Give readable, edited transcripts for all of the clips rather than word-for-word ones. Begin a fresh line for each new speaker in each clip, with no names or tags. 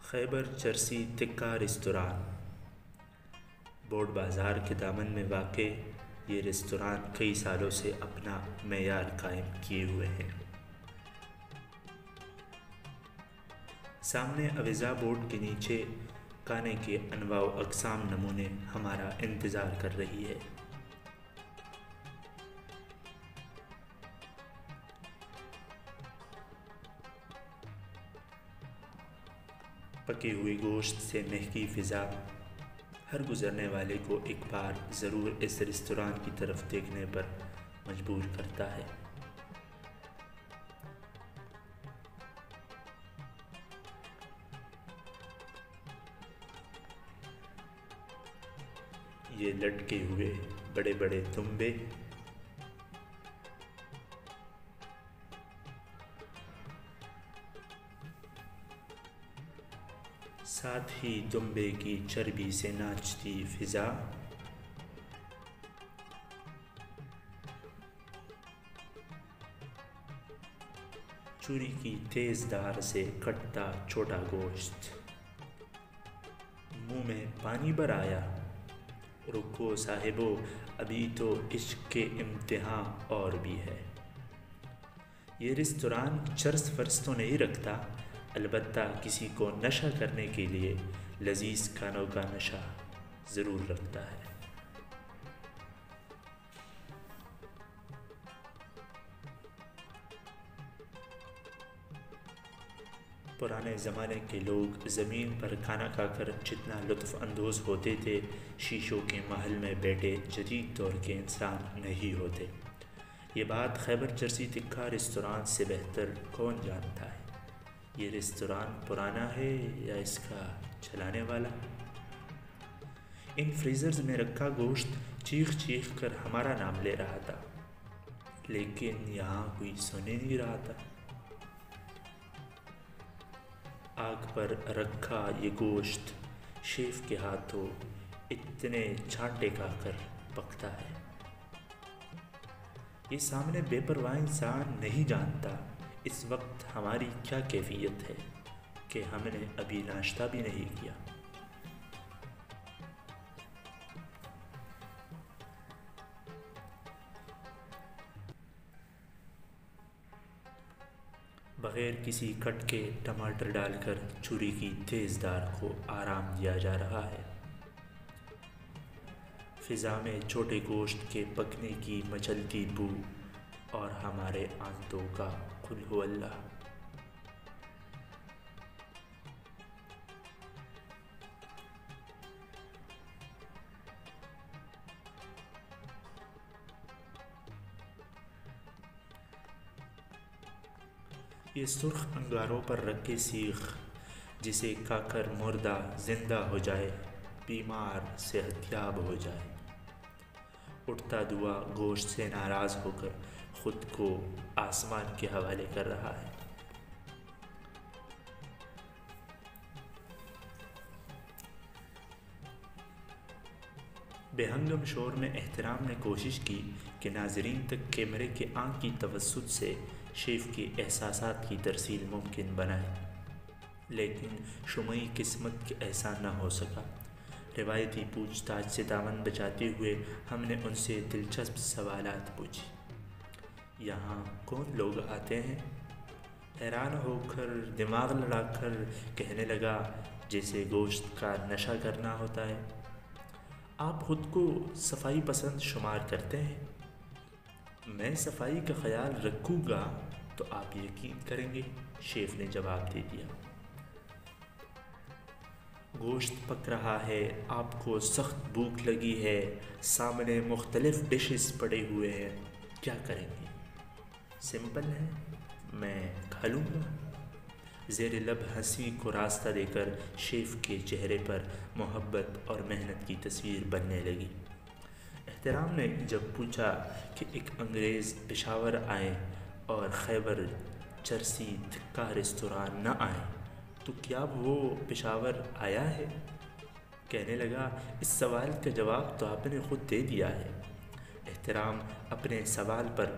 خیبر چرسی tikka restaurant board بازار کے دامن میں واقع یہ ریستوران کئی سالوں سے اپنا معیار قائم کیے ہوئے ہیں۔ سامنے اویزا بورڈ کے نیچے کھانے کے انواع و اقسام نمونے ہمارا انتظار کر رہی ہے۔ پکے ہوئے گوشت سے مہکی فضا ہر گزرنے والے کو ایک بار ضرور اس ریستوران کی طرف دیکھنے پر مجبور کرتا ہے۔ یہ لٹکے ہوئے بڑے بڑے تنبے ساتھ ہی تنبے کی چربی سے ناچتی فضا، چوری کی تیز دھار سے کٹتا چھوٹا گوشت، منہ میں پانی بھر آیا۔ رکو صاحبو، ابھی تو عشق کے امتحان اور بھی ہے۔ یہ ریستوران چرس فرس تو نہیں رکھتا، البتہ کسی کو نشہ کرنے کے لیے لذیذ کھانوں کا نشہ ضرور رکھتا ہے۔ پرانے زمانے کے لوگ زمین پر کھانا کھا کر جتنا لطف اندوز ہوتے تھے، شیشوں کے محل میں بیٹھے جدید دور کے انسان نہیں ہوتے۔ یہ بات خیبر چرسی تکہ ریستوران سے بہتر کون جانتا ہے؟ یہ ریستوران پرانا ہے یا اس کا چلانے والا؟ ان فریزرز میں رکھا گوشت چیخ چیخ کر ہمارا نام لے رہا تھا، لیکن یہاں کوئی سنے نہیں رہا تھا۔ آگ پر رکھا یہ گوشت شیف کے ہاتھوں اتنے چھانٹے کھا کر پکتا ہے۔ یہ سامنے بے پرواہ انسان نہیں جانتا اس وقت ہماری کیا کیفیت ہے کہ ہم نے ابھی ناشتہ بھی نہیں کیا۔ بغیر کسی کٹ کے ٹماٹر ڈال کر چھری کی تیز دھار کو آرام دیا جا رہا ہے۔ فضا میں چھوٹے گوشت کے پکنے کی مچلتی بو اور ہمارے آنتوں کا قل ہو اللہ۔ یہ سرخ انگاروں پر رکھے سیخ جسے کھا کر مردہ زندہ ہو جائے، بیمار صحت یاب ہو جائے۔ اٹھتا دھواں گوشت سے ناراض ہو کر خود کو آسمان کے حوالے کر رہا ہے۔ بے ہنگم شور میں احترام نے کوشش کی کہ ناظرین تک کیمرے کے آنکھ کی توسط سے شیف کے احساسات کی ترسیل ممکن بنائے، لیکن شمعی قسمت کے ایسا نہ ہو سکا۔ روایتی پوچھ تاچھ سے دامن بچاتے ہوئے ہم نے ان سے دلچسپ سوالات پوچھی۔ یہاں کون لوگ آتے ہیں؟ حیران ہو کر دماغ لڑا کر کہنے لگا جیسے گوشت کا نشہ کرنا ہوتا ہے۔ آپ خود کو صفائی پسند شمار کرتے ہیں؟ میں صفائی کا خیال رکھوں گا تو آپ یقین کریں گے، شیف نے جواب دے دیا۔ گوشت پک رہا ہے، آپ کو سخت بھوک لگی ہے، سامنے مختلف ڈشز پڑے ہوئے ہیں، کیا کریں گے؟ سمپل ہے، میں کھا لوں گا۔ زیر لب ہنسی کو راستہ دے کر شیف کے چہرے پر محبت اور محنت کی تصویر بننے لگی۔ احترام نے جب پوچھا کہ ایک انگریز پشاور آئے اور خیبر چرسی تکہ ریستوران نہ آئے تو کیا وہ پشاور آیا ہے؟ کہنے لگا اس سوال کا جواب تو آپ نے خود دے دیا ہے۔ احترام اپنے سوال پر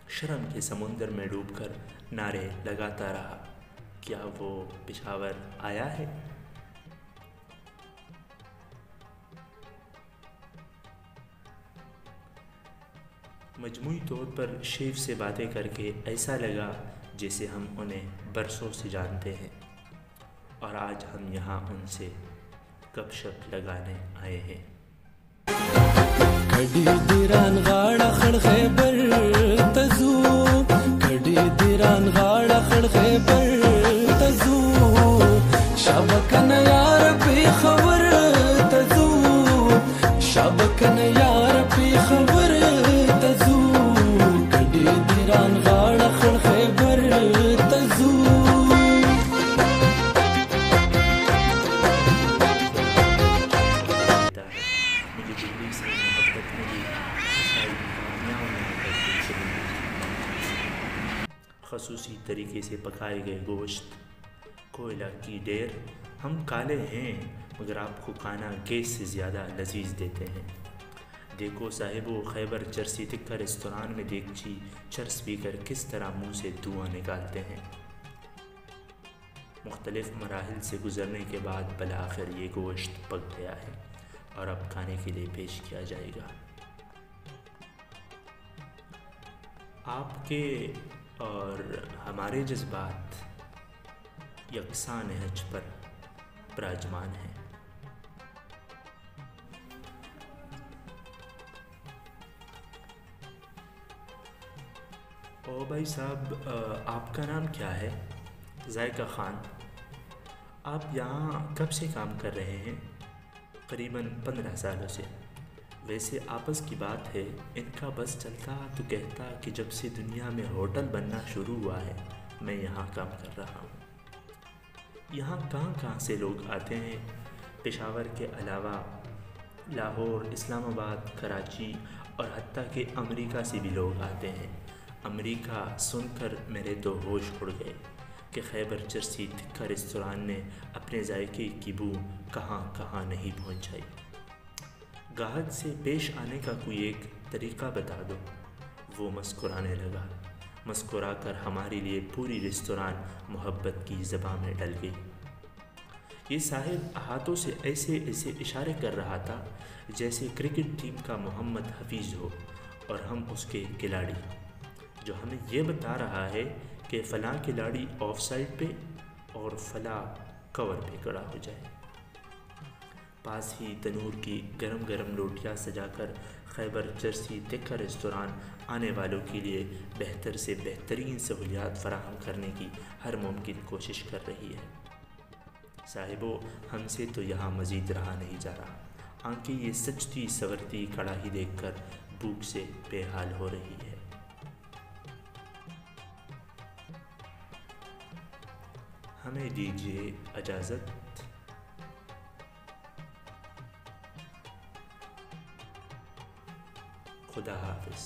شرم کے سمندر میں ڈوب کر نعرے لگاتا رہا، کیا وہ پشاور آیا ہے؟ مجموعی طور پر شیف سے باتیں کر کے ایسا لگا جیسے ہم انہیں برسوں سے جانتے ہیں، اور آج ہم یہاں ان سے گپ شپ لگانے آئے ہیں۔
کډی دیران غاړه خړ خیبر تزو، کډی دیران غاړه خړ خیبر تزو، شبکن یار پی خبر تزو، شبکن یار پی خبر تزو، کډی دیران غاړه خړ خیبر تزو۔
خصوصی طریقے سے پکائے گئے گوشت، کوئلہ کی ڈیر، ہم کالے ہیں مگر آپ کو کھانا گیس سے زیادہ لذیذ دیتے ہیں۔ دیکھو صاحبو، خیبر چرسی تکہ ریستوران میں دیگچی چرس پی کر کس طرح منہ سے دھواں نکالتے ہیں۔ مختلف مراحل سے گزرنے کے بعد بالآخر یہ گوشت پک گیا ہے اور اب کھانے کے لیے پیش کیا جائے گا۔ آپ کے اور ہمارے جذبات یکساں نہج پر براجمان ہیں۔ او بھائی صاحب، آپ کا نام کیا ہے؟ ذائقہ خان۔ آپ یہاں کب سے کام کر رہے ہیں؟ قریباً 15 سالوں سے۔ ویسے آپس کی بات ہے، ان کا بس چلتا تو کہتا کہ جب سے دنیا میں ہوٹل بننا شروع ہوا ہے میں یہاں کام کر رہا ہوں۔ یہاں کہاں سے لوگ آتے ہیں؟ پشاور کے علاوہ لاہور، اسلام آباد، کراچی اور حتیٰ کہ امریکہ سے بھی لوگ آتے ہیں۔ امریکہ سن کر میرے تو ہوش اڑ گئے کہ خیبر چرسی تکہ ریستوران نے اپنے ذائقے کی بو کہاں نہیں پہنچائی۔ گاہک سے پیش آنے کا کوئی ایک طریقہ بتا دو۔ وہ مسکرانے لگا۔ مسکرا کر ہمارے لیے پوری ریستوران محبت کی زبان میں ڈل گئی۔ یہ صاحب ہاتھوں سے ایسے اشارے کر رہا تھا جیسے کرکٹ ٹیم کا محمد حفیظ ہو اور ہم اس کے کھلاڑی، جو ہمیں یہ بتا رہا ہے کہ فلاں کھلاڑی آف سائڈ پہ اور فلاں کور پہ کھڑا ہو جائے۔ پاس ہی تنور کی گرم روٹیاں سجا کر خیبر چرسی تکہ ریستوران آنے والوں کے لیے بہتر سے بہترین سہولیات فراہم کرنے کی ہر ممکن کوشش کر رہی ہے۔ صاحبو، ہم سے تو یہاں مزید رہا نہیں جا رہا۔ آنکھیں یہ سجتی سورتی کڑاہی دیکھ کر بھوک سے بے حال ہو رہی ہے۔ ہمیں دیجیے اجازت۔ خدا حافظ۔